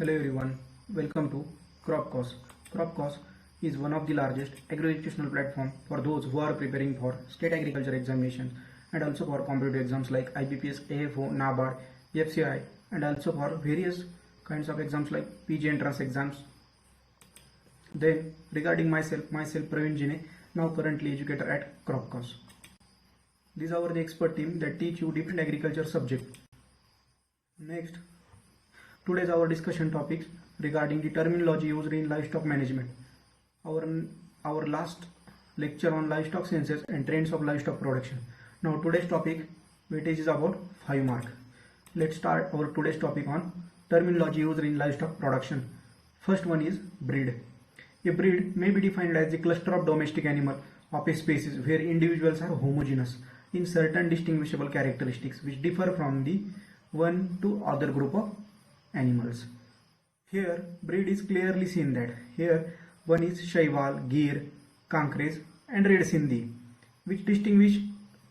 Hello everyone, welcome to Cropcos. Cropcos is one of the largest agro-educational platform for those who are preparing for state agriculture examinations and also for competitive exams like IBPS, AFO, NABARD, FCI and also for various kinds of exams like PG entrance exams. Then regarding myself Praveen Jine, now currently educator at Cropcos. These are the expert team that teach you different agriculture subjects. Next, today's our discussion topics regarding the terminology used in livestock management. Our last lecture on livestock census and trends of livestock production. Now today's topic weightage is about 5 mark. Let's start our today's topic on terminology used in livestock production. First one is breed. A breed may be defined as a cluster of domestic animal of a species where individuals are homogeneous in certain distinguishable characteristics which differ from the one to other group of animals. Here breed is clearly seen that here one is Shaiwal, Gir, Kankres and Red Sindhi, which distinguish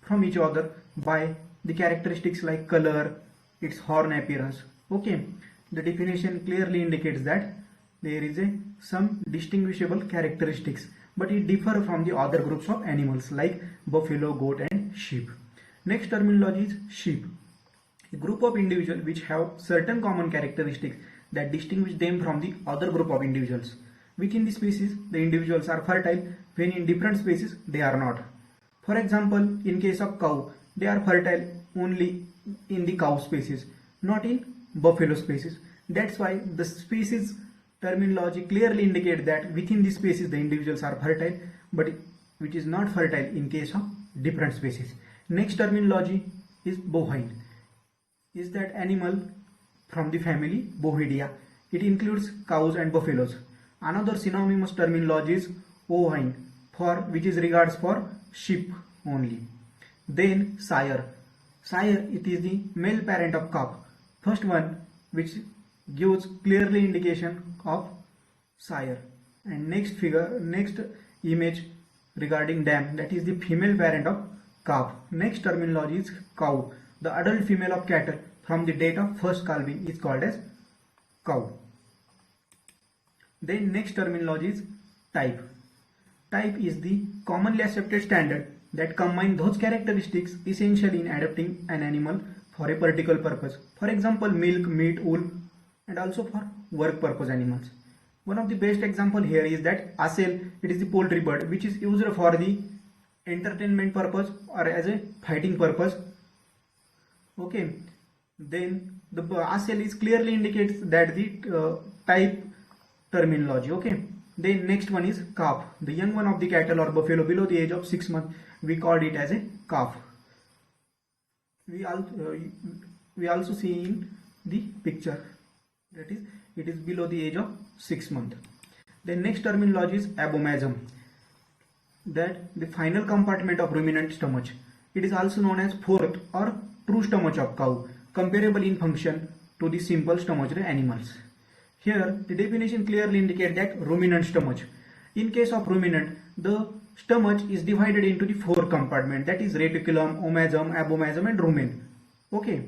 from each other by the characteristics like color, its horn appearance. Okay, the definition clearly indicates that there is some distinguishable characteristics, but it differs from the other groups of animals like buffalo, goat and sheep. Next terminology is sheep. A group of individuals which have certain common characteristics that distinguish them from the other group of individuals. Within the species, the individuals are fertile, when in different species they are not. For example, in case of cow, they are fertile only in the cow species, not in buffalo species. That's why the species terminology clearly indicates that within the species the individuals are fertile, but which is not fertile in case of different species. Next terminology is bovine. Is that animal from the family Bovidae. It includes cows and buffaloes. Another synonymous terminology is ovine, for which is regards for sheep only. Then sire. Sire, it is the male parent of calf. First one which gives clearly indication of sire. And next image regarding dam, that is the female parent of calf. Next terminology is cow. The adult female of cattle from the date of first calving is called as cow. Then next terminology is type. Type is the commonly accepted standard that combine those characteristics essential in adapting an animal for a particular purpose. For example, milk, meat, wool and also for work purpose animals. One of the best example here is that asel, it is the poultry bird which is used for the entertainment purpose or as a fighting purpose. Okay, then the asel is clearly indicates that the type terminology. Okay, then next one is calf. The young one of the cattle or buffalo below the age of 6 months, we called it as a calf. We also see in the picture that is it is below the age of 6 months. Then next terminology is abomasum, that the final compartment of ruminant stomach. It is also known as fourth or true stomach of cow, comparable in function to the simple stomached animals. Here the definition clearly indicates that ruminant stomach. In case of ruminant, the stomach is divided into the 4 compartments, that is reticulum, omasum, abomasum and rumen. Okay,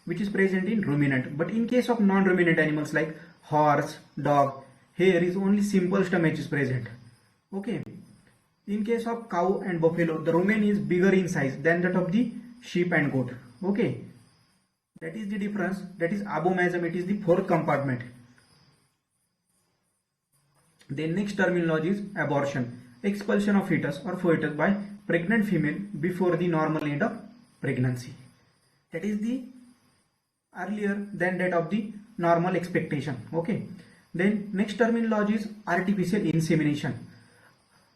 which is present in ruminant. But in case of non-ruminant animals like horse, dog, here is only simple stomach is present. Okay. In case of cow and buffalo, the rumen is bigger in size than that of the sheep and goat. Okay, that is the difference. That is abomasum, it is the 4th compartment. Then next terminology is abortion, expulsion of fetus or foetus by pregnant female before the normal end of pregnancy. That is the earlier than that of the normal expectation. Okay, then next terminology is artificial insemination.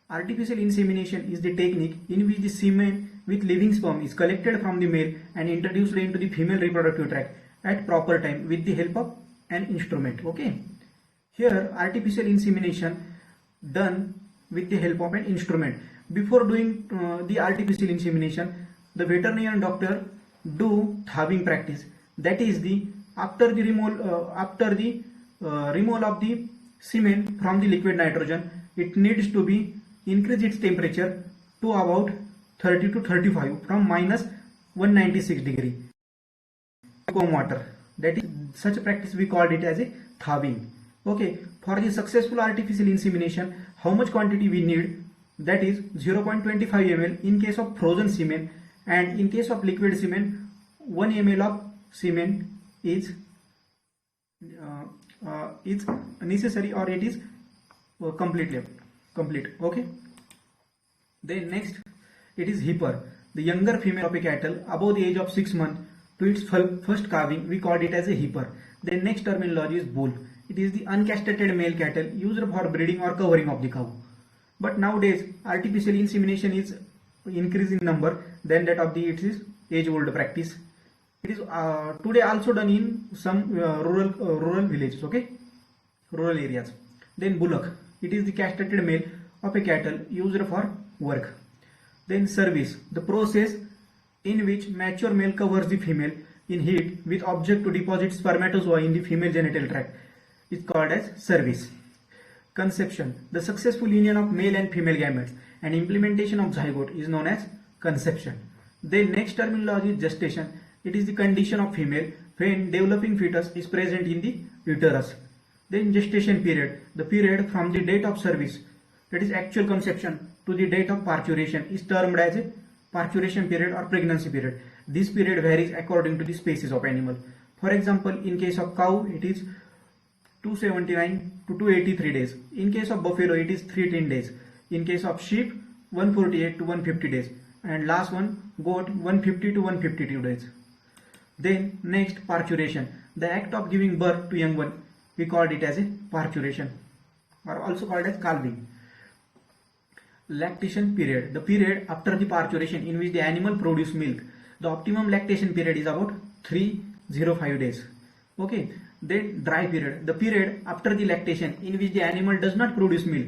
Artificial insemination is the technique in which the semen with living sperm is collected from the male and introduced into the female reproductive tract at proper time with the help of an instrument. Okay, here artificial insemination done with the help of an instrument. Before doing the artificial insemination, the veterinarian doctor do thawing practice. That is the after the removal of the semen from the liquid nitrogen, it needs to be increase its temperature to about 30 to 35 from minus 196 degree. Water, that is such a practice we called it as a calving. Okay, for the successful artificial insemination, how much quantity we need? That is 0.25 ml in case of frozen semen, and in case of liquid semen 1 ml of semen is necessary, or it is complete. Okay, then next it is heifer, the younger female of a cattle above the age of 6 months to its first calving. We called it as a heifer. Then next terminology is bull. It is the uncastrated male cattle used for breeding or covering of the cow. But nowadays artificial insemination is increasing number than that of the age old practice. It is today also done in some rural villages, okay, rural areas. Then bullock, it is the castrated male of a cattle used for work. Then service, the process in which mature male covers the female in heat with object to deposit spermatozoa in the female genital tract is called as service. Conception, the successful union of male and female gametes and implementation of zygote is known as conception. Then next terminology is gestation. It is the condition of female when developing fetus is present in the uterus. Then gestation period, the period from the date of service, that is actual conception, to the date of parturition is termed as a parturition period or pregnancy period. This period varies according to the species of animal. For example, in case of cow it is 279 to 283 days. In case of buffalo it is 310 days. In case of sheep 148 to 150 days. And last one, goat, 150 to 152 days. Then next, parturition, the act of giving birth to young one. We called it as a parturition, or also called as calving. Lactation period, the period after the parturition in which the animal produce milk. The optimum lactation period is about 305 days. Okay. Then dry period, the period after the lactation in which the animal does not produce milk.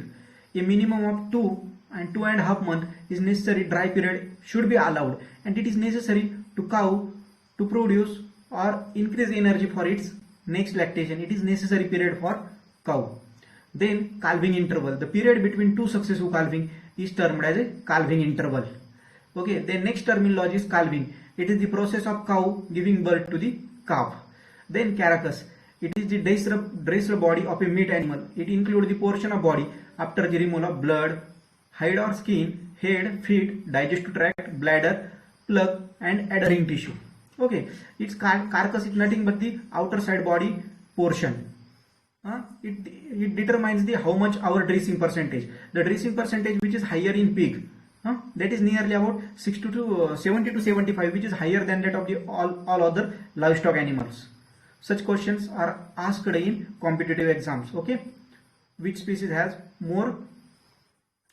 A minimum of 2 and 2.5 months is necessary. Dry period should be allowed, and it is necessary to cow to produce or increase energy for its next lactation. It is necessary period for cow. Then calving interval, the period between two successive calving is termed as a calving interval. Okay, then next terminology is calving. It is the process of cow giving birth to the calf. Then carcass, it is the dressed body of a meat animal. It includes the portion of body after the removal of blood, hide or skin, head, feet, digestive tract, bladder, plug and adhering tissue. Okay, its carcass is nothing but the outer side body portion. It determines the how much our dressing percentage. The dressing percentage which is higher in pig, that is nearly about 60 to 70 to 75, which is higher than that of the all other livestock animals. Such questions are asked in competitive exams. Okay, which species has more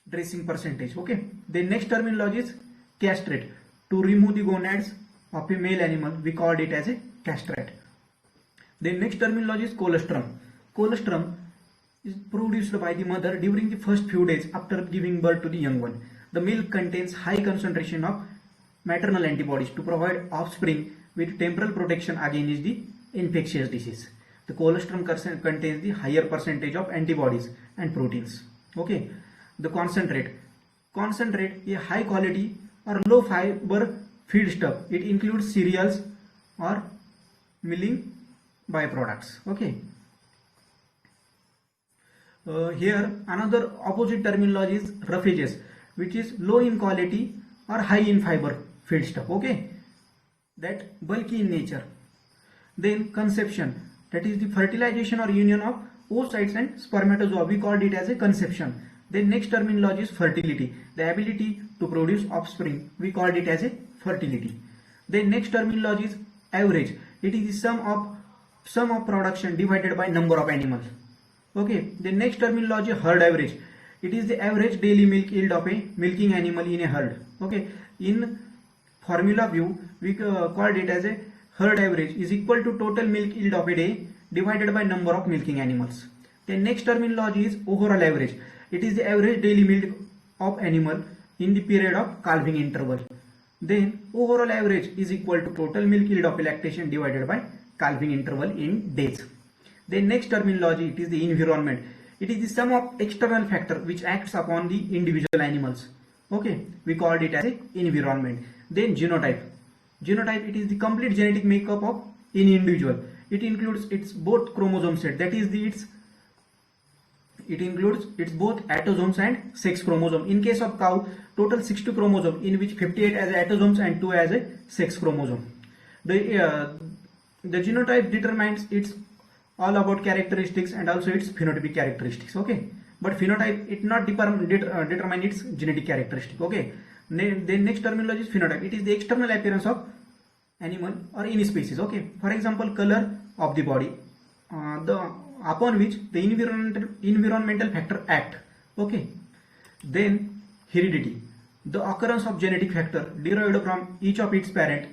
dressing percentage. Okay, the next terminology is castrate, to remove the gonads of a male animal. We called it as a castrate. The next terminology is colostrum. Colostrum is produced by the mother during the first few days after giving birth to the young one. The milk contains high concentration of maternal antibodies to provide offspring with temporal protection against the infectious disease. The colostrum contains the higher percentage of antibodies and proteins. Okay, the concentrate, a high quality or low fiber feedstuff. It includes cereals or milling byproducts. Okay. Here another opposite terminology is roughages, which is low in quality or high in fiber feedstuff. Okay, that bulky in nature. Then conception, that is the fertilization or union of oocytes and spermatozoa. We called it as a conception. Then next terminology is fertility, the ability to produce offspring. We called it as a fertility. Then next terminology is average. It is the sum of production divided by number of animals. Okay. The next terminology, herd average. It is the average daily milk yield of a milking animal in a herd. Okay. In formula view, we called it as a herd average is equal to total milk yield of a day divided by number of milking animals. The next terminology is overall average. It is the average daily milk of animal in the period of calving interval. Then overall average is equal to total milk yield of a lactation divided by calving interval in days. The next terminology, it is the environment. It is the sum of external factor which acts upon the individual animals. Okay, we called it as a environment. Then genotype. Genotype, it is the complete genetic makeup of any individual. it includes its both chromosome set, that is it includes its both autosomes and sex chromosome. In case of cow, total 60 chromosome, in which 58 as autosomes and 2 as a sex chromosome. The genotype determines its all about characteristics and also its phenotypic characteristics. Okay, but phenotype it not determine its genetic characteristic. Okay, then next terminology is phenotype. It is the external appearance of animal or any species. Okay, for example, color of the body, upon which the environmental factor act. Okay, then heredity, the occurrence of genetic factor derived from each of its parent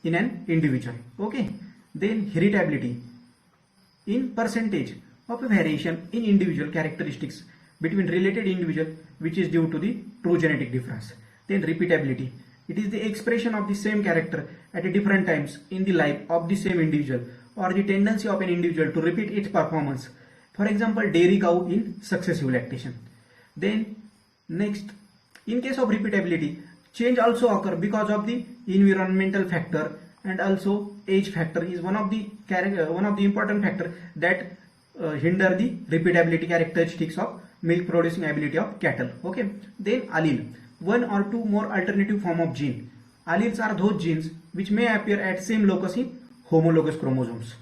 in an individual. Okay, then heritability, in percentage of a variation in individual characteristics between related individual, which is due to the true genetic difference. Then repeatability, it is the expression of the same character at different times in the life of the same individual, or the tendency of an individual to repeat its performance. For example, dairy cow in successive lactation. Then next, in case of repeatability, change also occur because of the environmental factor, and also age factor is one of the important factor that hinder the repeatability characteristics of milk producing ability of cattle. Okay, then allele, one or two more alternative form of gene. Alleles are those genes which may appear at same locus in homologous chromosomes.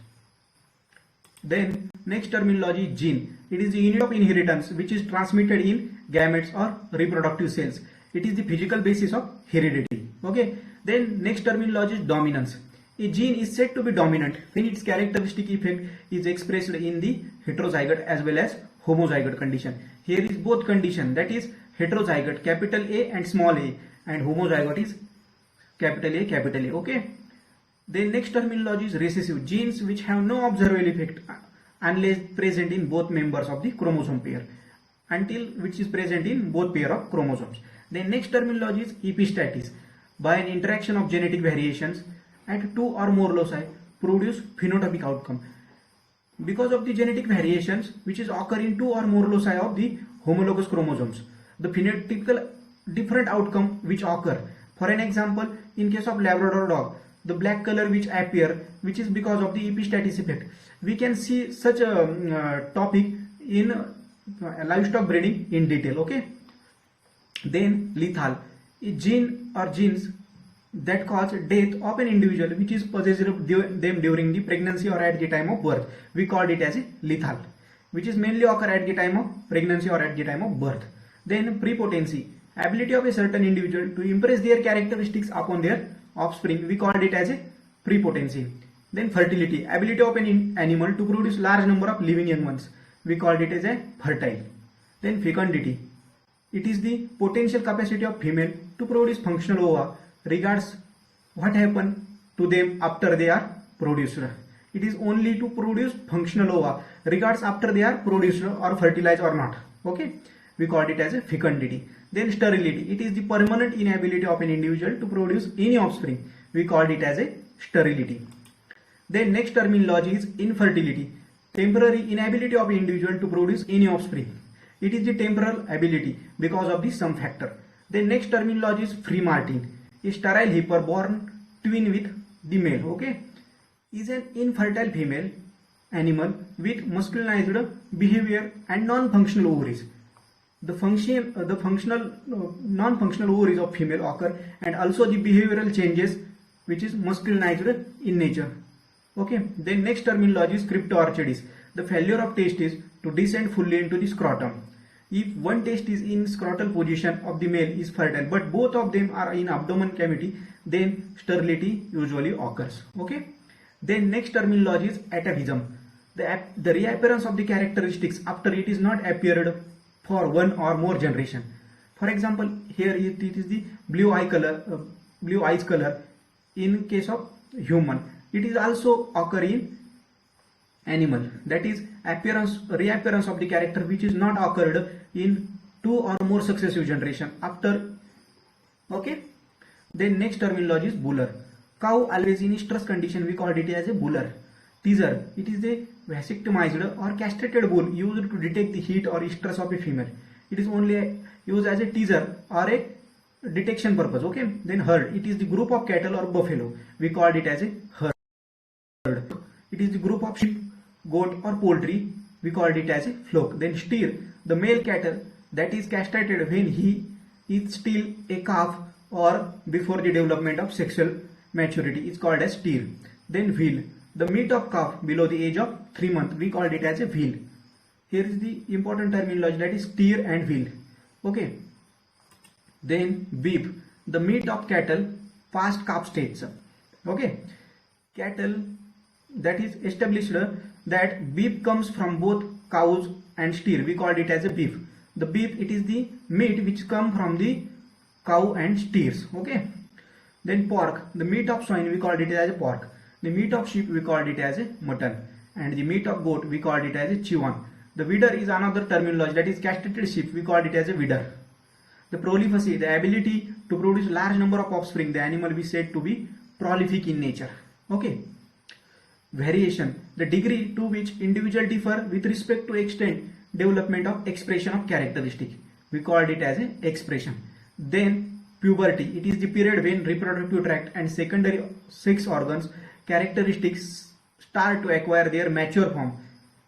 Then next terminology, gene. It is the unit of inheritance which is transmitted in gametes or reproductive cells. It is the physical basis of heredity. Okay. Then next terminology is dominance. A gene is said to be dominant when its characteristic effect is expressed in the heterozygote as well as homozygote condition. Here is both condition, that is heterozygote capital A and small a, and homozygote is capital A capital A. Okay. Then next terminology is recessive, genes which have no observable effect unless present in both members of the chromosome pair, until which is present in both pair of chromosomes. Then next terminology is epistatis, by an interaction of genetic variations at two or more loci produce phenotypic outcome. Because of the genetic variations which is occur in two or more loci of the homologous chromosomes, the phenotypical different outcome which occur. For an example, in case of Labrador dog, the black color which appear, which is because of the epistatis effect. We can see such a topic in livestock breeding in detail. Okay. Then lethal, a gene or genes that cause death of an individual which is possessed of them during the pregnancy or at the time of birth. We called it as a lethal, which is mainly occur at the time of pregnancy or at the time of birth. Then prepotency, ability of a certain individual to impress their characteristics upon their offspring. We called it as a prepotency. Then fertility, ability of an animal to produce large number of living young ones. We called it as a fertile. Then fecundity, it is the potential capacity of female to produce functional ova, regards what happened to them after they are produced. It is only to produce functional ova, regards after they are produced or fertilized or not. Okay, we called it as a fecundity. Then sterility, it is the permanent inability of an individual to produce any offspring. We called it as a sterility. Then next terminology is infertility, temporary inability of an individual to produce any offspring. It is the temporal ability because of the some factor. Then next terminology is free martin, a sterile heifer born twin with the male. Okay, is an infertile female animal with masculinized behavior and non-functional ovaries. The functional non-functional ovaries of female occur, and also the behavioral changes which is masculinized in nature. Okay. Then next terminology is cryptorchidis, the failure of testes to descend fully into the scrotum. If one test is in scrotal position of the male is fertile, but both of them are in abdomen cavity, then sterility usually occurs. Okay. Then next terminology is atavism, the reappearance of the characteristics after it is not appeared for one or more generation. For example, here it is the blue eyes color in case of human. It is also occur in animal, that is reappearance of the character which is not occurred in two or more successive generation after. Okay. Then next terminology is buller, cow always in stress condition. We called it as a buller. Teaser, it is a vasectomized or castrated bull used to detect the heat or stress of a female. It is only used as a teaser or a detection purpose. Okay. Then herd, it is the group of cattle or buffalo. We called it as a herd. it is the group of sheep, goat or poultry, we called it as a flock. Then steer, the male cattle that is castrated when he is still a calf or before the development of sexual maturity is called as steer. Then veal, the meat of calf below the age of 3 months, we called it as a veal. Here is the important terminology, that is steer and veal. Okay. Then beef, the meat of cattle past calf stage. Okay. Cattle that is established that beef comes from both cows and steer, we called it as a beef. The beef, it is the meat which come from the cow and steers. Okay. Then pork, the meat of swine, we called it as a pork. The meat of sheep, we called it as a mutton. And the meat of goat, we called it as a chivan. The widder is another terminology, that is castrated sheep, we called it as a widder. The prolificacy, the ability to produce large number of offspring, the animal we said to be prolific in nature. Okay. Variation, the degree to which individual differ with respect to extent development of expression of characteristic, we called it as an expression. Then puberty, it is the period when reproductive tract and secondary sex organs characteristics start to acquire their mature form.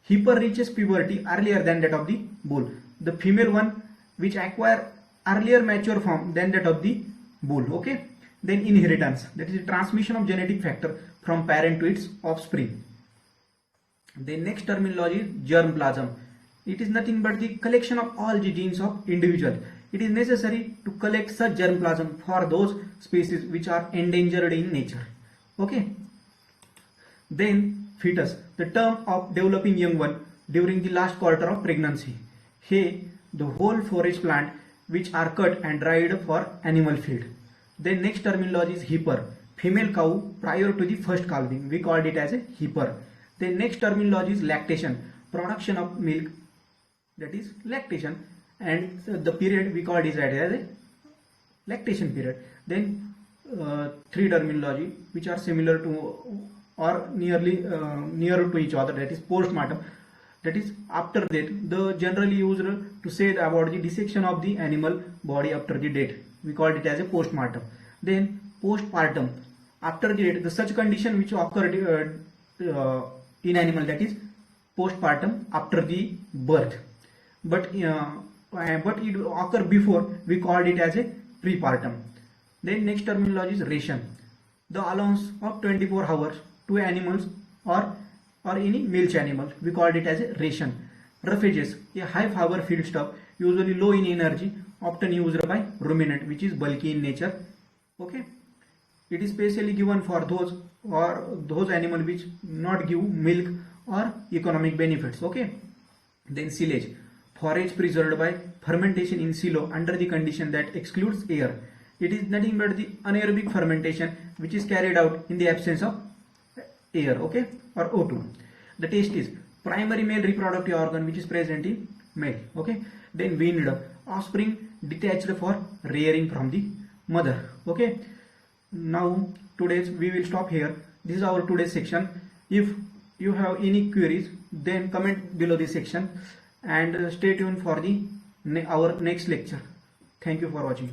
Heifer reaches puberty earlier than that of the bull. The female one which acquire earlier mature form than that of the bull. Okay. Then inheritance, that is the transmission of genetic factor from parent to its offspring. The next terminology is germplasm. It is nothing but the collection of all the genes of individual. It is necessary to collect such germplasm for those species which are endangered in nature. Okay. Then fetus, the term of developing young one during the last quarter of pregnancy. Hay, the whole forage plant which are cut and dried for animal feed. Then next terminology is heifer, female cow prior to the first calving, we called it as a heifer. Then next terminology is lactation, production of milk, that is lactation, and the period we called it as a lactation period. Then three terminology which are similar to or nearly nearer to each other, that is postmortem, that is after death, the generally used to say about the dissection of the animal body after the death, we called it as a postmortem. Then postpartum, after the death, the such condition which occurred in animal, that is postpartum after the birth, but it occur before, we called it as a prepartum. Then next terminology is ration, the allowance of 24 hours to animals or any milch animal, we called it as a ration. Roughages, a high fiber feed stuff, usually low in energy, often used by ruminant, which is bulky in nature. Okay. It is specially given for those animals which not give milk or economic benefits. Okay. Then silage, forage preserved by fermentation in silo under the condition that excludes air. It is nothing but the anaerobic fermentation which is carried out in the absence of air, okay, or O2. The taste is primary male reproductive organ which is present in male. Okay. Then weaned, offspring detached for rearing from the mother. Okay. Now today's we will stop here. This is our today's section. If you have any queries, then comment below this section and stay tuned for the our next lecture. Thank you for watching.